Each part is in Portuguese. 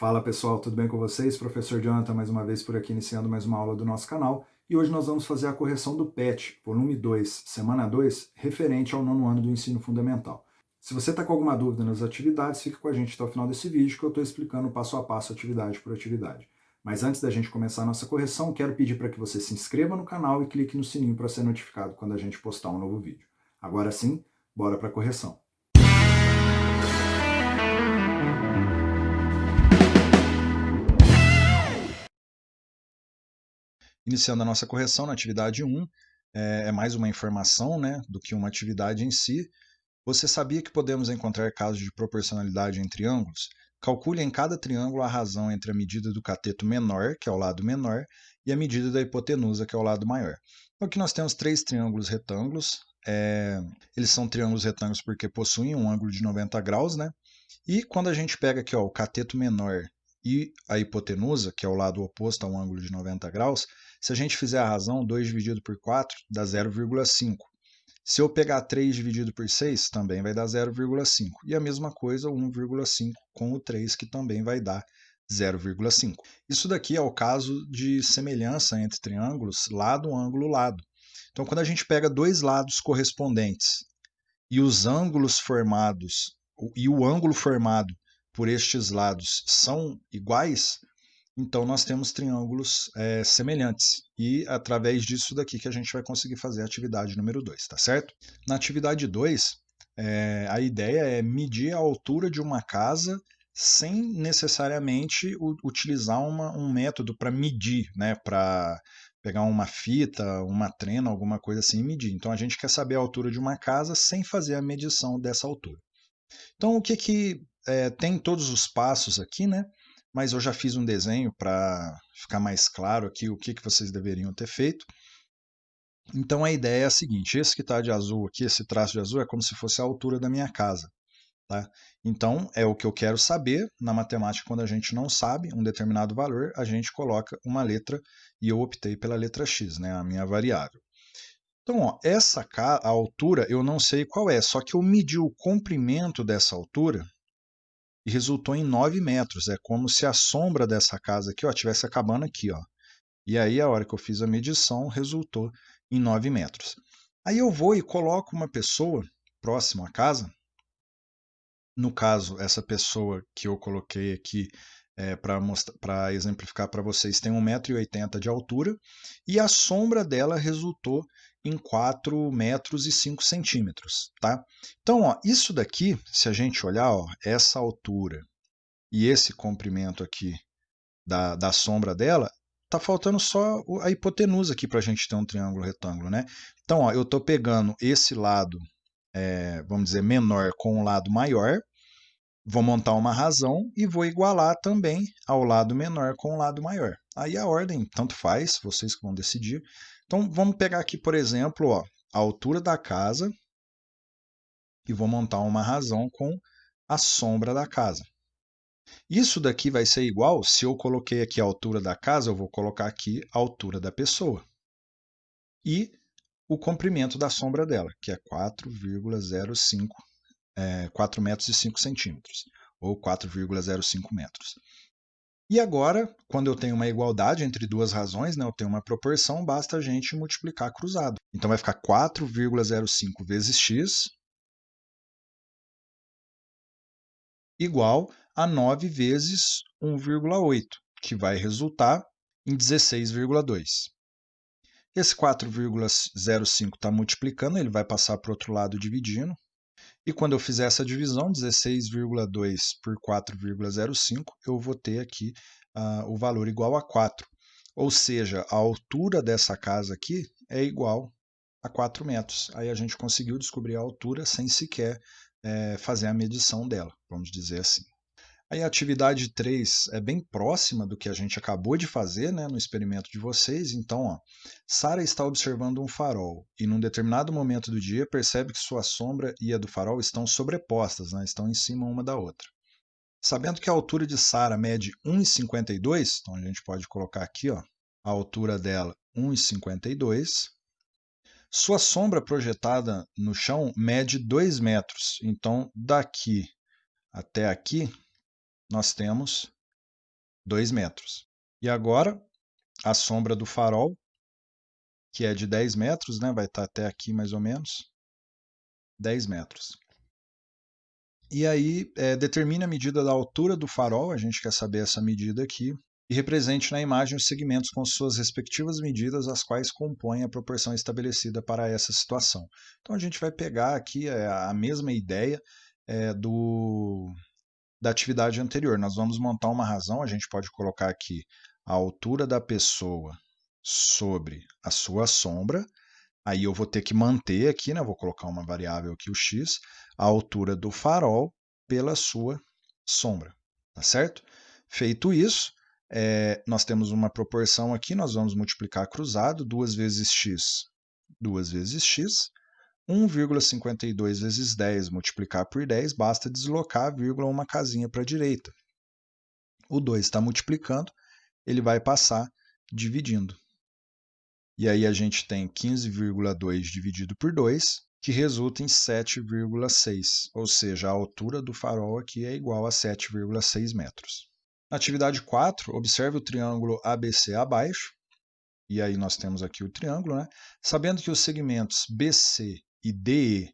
Fala pessoal, tudo bem com vocês? Professor Jonathan mais uma vez por aqui iniciando mais uma aula do nosso canal e hoje nós vamos fazer a correção do PET, volume 2, semana 2, referente ao nono ano do ensino fundamental. Se você está com alguma dúvida nas atividades, fica com a gente até o final desse vídeo que eu estou explicando passo a passo, atividade por atividade. Mas antes da gente começar a nossa correção, quero pedir para que você se inscreva no canal e clique no sininho para ser notificado quando a gente postar um novo vídeo. Agora sim, bora para a correção. Iniciando a nossa correção na atividade 1, é mais uma informação, né, do que uma atividade em si. Você sabia que podemos encontrar casos de proporcionalidade em triângulos? Calcule em cada triângulo a razão entre a medida do cateto menor, que é o lado menor, e a medida da hipotenusa, que é o lado maior. Então aqui nós temos três triângulos retângulos. Eles são triângulos retângulos porque possuem um ângulo de 90 graus, né? E quando a gente pega aqui ó, o cateto menor e a hipotenusa, que é o lado oposto a um ângulo de 90 graus, se a gente fizer a razão, 2 dividido por 4 dá 0,5. Se eu pegar 3 dividido por 6, também vai dar 0,5. E a mesma coisa, 1,5 com o 3, que também vai dar 0,5. Isso daqui é o caso de semelhança entre triângulos lado, ângulo, lado. Então, quando a gente pega dois lados correspondentes e os ângulos formados e o ângulo formado por estes lados são iguais, então nós temos triângulos semelhantes. E através disso daqui que a gente vai conseguir fazer a atividade número 2, tá certo? Na atividade 2, a ideia é medir a altura de uma casa sem necessariamente utilizar um método para medir, né? Para pegar uma fita, uma trena, alguma coisa assim e medir. Então a gente quer saber a altura de uma casa sem fazer a medição dessa altura. Então o que tem todos os passos aqui, né? Mas eu já fiz um desenho para ficar mais claro aqui o que vocês deveriam ter feito. Então a ideia é a seguinte, esse que está de azul aqui, esse traço de azul é como se fosse a altura da minha casa. Tá? Então é o que eu quero saber. Na matemática, quando a gente não sabe um determinado valor, a gente coloca uma letra e eu optei pela letra x, né, a minha variável. Então, ó, a altura eu não sei qual é, só que eu medi o comprimento dessa altura e resultou em 9 metros. É como se a sombra dessa casa aqui estivesse acabando aqui. Ó. E aí, a hora que eu fiz a medição, resultou em 9 metros. Aí eu vou e coloco uma pessoa próxima à casa. No caso, essa pessoa que eu coloquei aqui para exemplificar para vocês tem 1,80 m de altura e a sombra dela resultou em 4 metros e 5 centímetros. Tá? Então, ó, isso daqui, se a gente olhar, ó, essa altura e esse comprimento aqui da sombra dela, tá faltando só a hipotenusa aqui para a gente ter um triângulo retângulo. Né? Então, ó, eu estou pegando esse lado, vamos dizer, menor com o lado maior, vou montar uma razão e vou igualar também ao lado menor com o lado maior. Aí a ordem, tanto faz, vocês que vão decidir. Então vamos pegar aqui, por exemplo, ó, a altura da casa e vou montar uma razão com a sombra da casa. Isso daqui vai ser igual, se eu coloquei aqui a altura da casa, eu vou colocar aqui a altura da pessoa. E o comprimento da sombra dela, que é 4,05 4 metros e 5 centímetros, ou 4,05 metros. E agora, quando eu tenho uma igualdade entre duas razões, né, eu tenho uma proporção, basta a gente multiplicar cruzado. Então vai ficar 4,05 vezes x igual a 9 vezes 1,8, que vai resultar em 16,2. Esse 4,05 está multiplicando, ele vai passar para o outro lado dividindo. E quando eu fizer essa divisão, 16,2 por 4,05, eu vou ter aqui o valor igual a 4. Ou seja, a altura dessa casa aqui é igual a 4 metros. Aí a gente conseguiu descobrir a altura sem sequer fazer a medição dela, vamos dizer assim. Aí a atividade 3 é bem próxima do que a gente acabou de fazer, né, no experimento de vocês. Então, ó, Sara está observando um farol e num determinado momento do dia percebe que sua sombra e a do farol estão sobrepostas, né, estão em cima uma da outra. Sabendo que a altura de Sara mede 1,52, então a gente pode colocar aqui, ó, a altura dela 1,52. Sua sombra projetada no chão mede 2 metros. Então, daqui até aqui, nós temos 2 metros. E agora, a sombra do farol, que é de 10 metros, né? Vai estar até aqui mais ou menos, 10 metros. E aí, determine a medida da altura do farol, a gente quer saber essa medida aqui, e represente na imagem os segmentos com suas respectivas medidas, as quais compõem a proporção estabelecida para essa situação. Então, a gente vai pegar aqui a mesma ideia da atividade anterior. Nós vamos montar uma razão, a gente pode colocar aqui a altura da pessoa sobre a sua sombra. Aí eu vou ter que manter aqui, né? Vou colocar uma variável aqui, o x, a altura do farol pela sua sombra, tá certo? Feito isso, nós temos uma proporção aqui, nós vamos multiplicar cruzado, 2 vezes x, 1,52 vezes 10 multiplicar por 10, basta deslocar a vírgula uma casinha para a direita. O 2 está multiplicando, ele vai passar dividindo. E aí a gente tem 15,2 dividido por 2, que resulta em 7,6, ou seja, a altura do farol aqui é igual a 7,6 metros. Na atividade 4, observe o triângulo ABC abaixo, e aí nós temos aqui o triângulo, né? Sabendo que os segmentos BC e DE,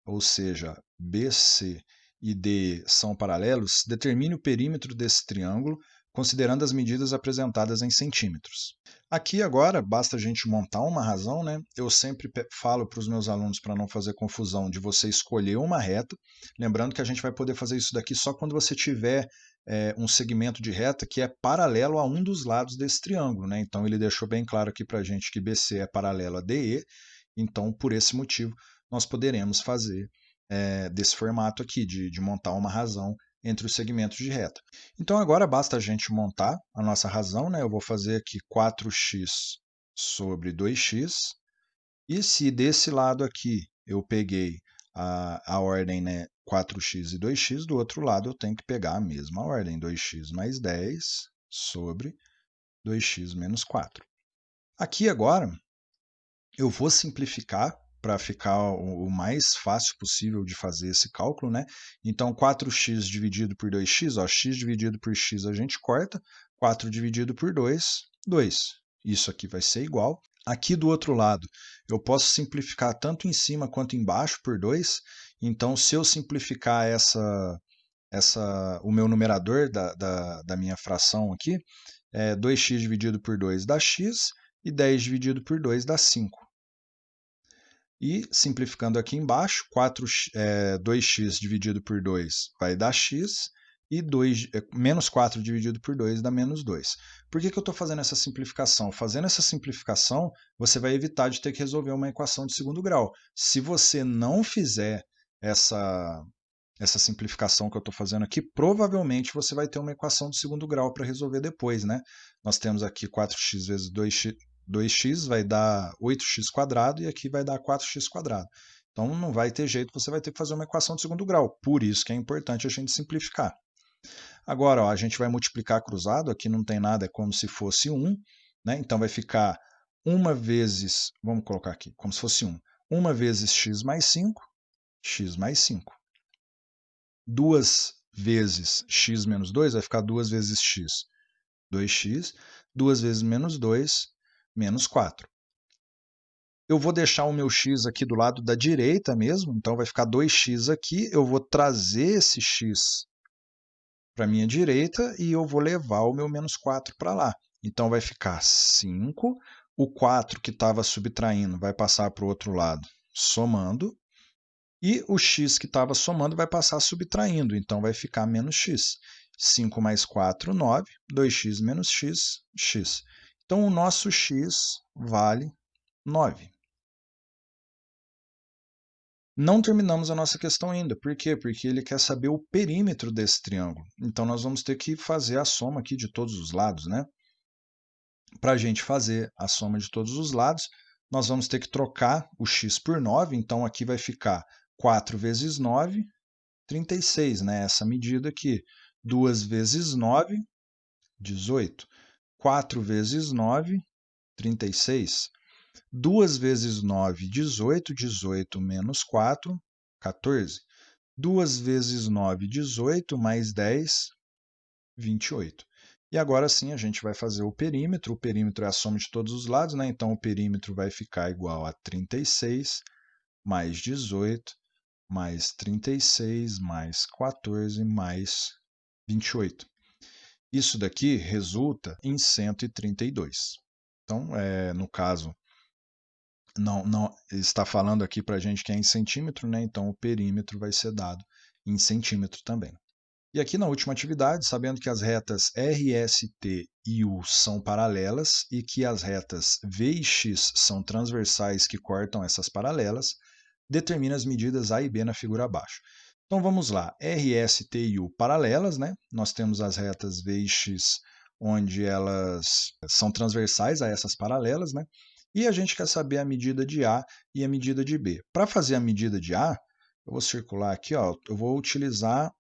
ou seja, BC e DE são paralelos, determine o perímetro desse triângulo, considerando as medidas apresentadas em centímetros. Aqui agora, basta a gente montar uma razão, né? Eu sempre falo para os meus alunos, para não fazer confusão, de você escolher uma reta, lembrando que a gente vai poder fazer isso daqui só quando você tiver um segmento de reta que é paralelo a um dos lados desse triângulo, né? Então ele deixou bem claro aqui para a gente que BC é paralelo a DE, então por esse motivo nós poderemos fazer desse formato aqui, de montar uma razão entre os segmentos de reta. Então agora basta a gente montar a nossa razão, né? Eu vou fazer aqui 4x sobre 2x, e se desse lado aqui eu peguei a ordem, né, 4x e 2x, do outro lado eu tenho que pegar a mesma ordem, 2x mais 10 sobre 2x menos 4. Aqui agora eu vou simplificar para ficar o mais fácil possível de fazer esse cálculo, né? Então, 4x dividido por 2x, ó, x dividido por x a gente corta, 4 dividido por 2, 2. Isso aqui vai ser igual. Aqui do outro lado, eu posso simplificar tanto em cima quanto embaixo por 2. Então, se eu simplificar o meu numerador da minha fração aqui, 2x dividido por 2 dá x, e 10 dividido por 2 dá 5. E, simplificando aqui embaixo, 2x dividido por 2 vai dar x, e menos 4 dividido por 2 dá menos 2. Por que eu estou fazendo essa simplificação? Fazendo essa simplificação, você vai evitar de ter que resolver uma equação de segundo grau. Se você não fizer essa simplificação que eu estou fazendo aqui, provavelmente você vai ter uma equação de segundo grau para resolver depois, né? Nós temos aqui 4x vezes 2x vai dar 8x² e aqui vai dar 4x². Então não vai ter jeito, você vai ter que fazer uma equação de segundo grau. Por isso que é importante a gente simplificar. Agora, ó, a gente vai multiplicar cruzado, aqui não tem nada, é como se fosse 1, né? Então vai ficar 1 vezes, vamos colocar aqui, como se fosse 1. 1 vezes x mais 5, x mais 5. 2 vezes x menos 2 vai ficar 2 vezes x, 2x. 2 vezes menos 2, menos 4. Eu vou deixar o meu x aqui do lado da direita mesmo, então vai ficar 2x aqui. Eu vou trazer esse x para a minha direita e eu vou levar o meu menos 4 para lá. Então vai ficar 5. O 4 que estava subtraindo vai passar para o outro lado, somando. E o x que estava somando vai passar subtraindo, então vai ficar menos x. 5 mais 4, 9. 2x menos x, x. Então o nosso x vale 9. Não terminamos a nossa questão ainda. Por quê? Porque ele quer saber o perímetro desse triângulo. Então nós vamos ter que fazer a soma aqui de todos os lados, né? Para a gente fazer a soma de todos os lados, nós vamos ter que trocar o x por 9. Então aqui vai ficar 4 vezes 9, 36, né? Essa medida aqui. 2 vezes 9, 18. 4 vezes 9, 36. 2 vezes 9, 18. 18 menos 4, 14. 2 vezes 9, 18, mais 10, 28. E agora sim a gente vai fazer o perímetro é a soma de todos os lados, né? Então o perímetro vai ficar igual a 36 mais 18 mais 36 mais 14 mais 28. Isso daqui resulta em 132. Então, no caso, não está falando aqui para a gente que é em centímetro, né? Então o perímetro vai ser dado em centímetro também. E aqui na última atividade, sabendo que as retas RST e U são paralelas e que as retas V e X são transversais que cortam essas paralelas, determina as medidas A e B na figura abaixo. Então vamos lá, RST e U paralelas, né? Nós temos as retas V e X onde elas são transversais a essas paralelas, né? E a gente quer saber a medida de A e a medida de B. Para fazer a medida de A, eu vou circular aqui, ó, eu vou utilizar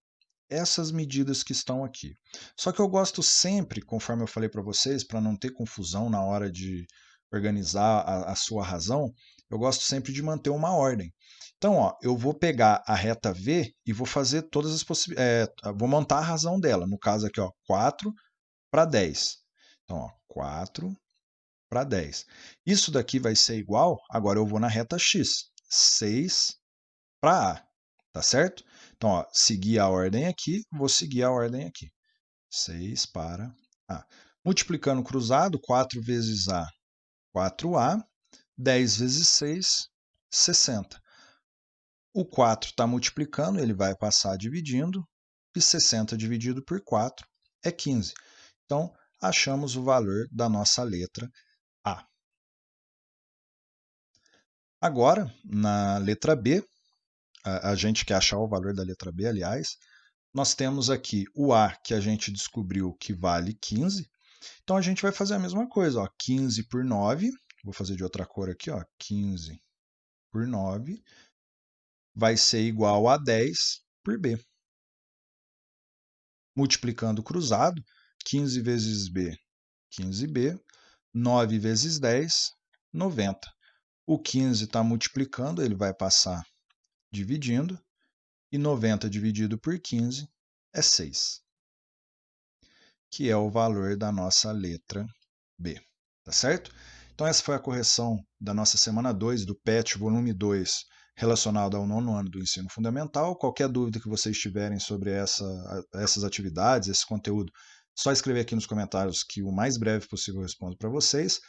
essas medidas que estão aqui. Só que eu gosto sempre, conforme eu falei para vocês, para não ter confusão na hora de organizar a sua razão, eu gosto sempre de manter uma ordem. Então, ó, eu vou pegar a reta V e vou fazer todas as possibilidades. Vou montar a razão dela. No caso aqui, ó, 4 para 10. Então, ó, 4 para 10. Isso daqui vai ser igual, agora eu vou na reta X, 6 para A, tá certo? Então, ó, seguir a ordem aqui, vou seguir a ordem aqui. 6 para A. Multiplicando cruzado, 4 vezes A, 4A. 10 vezes 6, 60. O 4 está multiplicando, ele vai passar dividindo, e 60 dividido por 4 é 15. Então, achamos o valor da nossa letra A. Agora, na letra B, a gente quer achar o valor da letra B, aliás, nós temos aqui o A que a gente descobriu que vale 15. Então, a gente vai fazer a mesma coisa, ó, 15 por 9, vou fazer de outra cor aqui, ó, 15 por 9, vai ser igual a 10 por B. Multiplicando cruzado, 15 vezes B, 15B, 9 vezes 10, 90. O 15 está multiplicando, ele vai passar dividindo, e 90 dividido por 15 é 6, que é o valor da nossa letra B, tá certo? Então essa foi a correção da nossa semana 2 do PET, volume 2, relacionado ao 9º ano do ensino fundamental. Qualquer dúvida que vocês tiverem sobre essas atividades, esse conteúdo, só escrever aqui nos comentários que o mais breve possível eu respondo para vocês.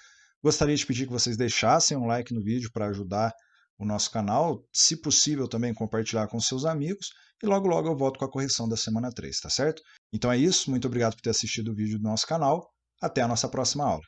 Gostaria de pedir que vocês deixassem um like no vídeo para ajudar o nosso canal, se possível também compartilhar com seus amigos, e logo logo eu volto com a correção da semana 3, tá certo? Então é isso, muito obrigado por ter assistido o vídeo do nosso canal, até a nossa próxima aula.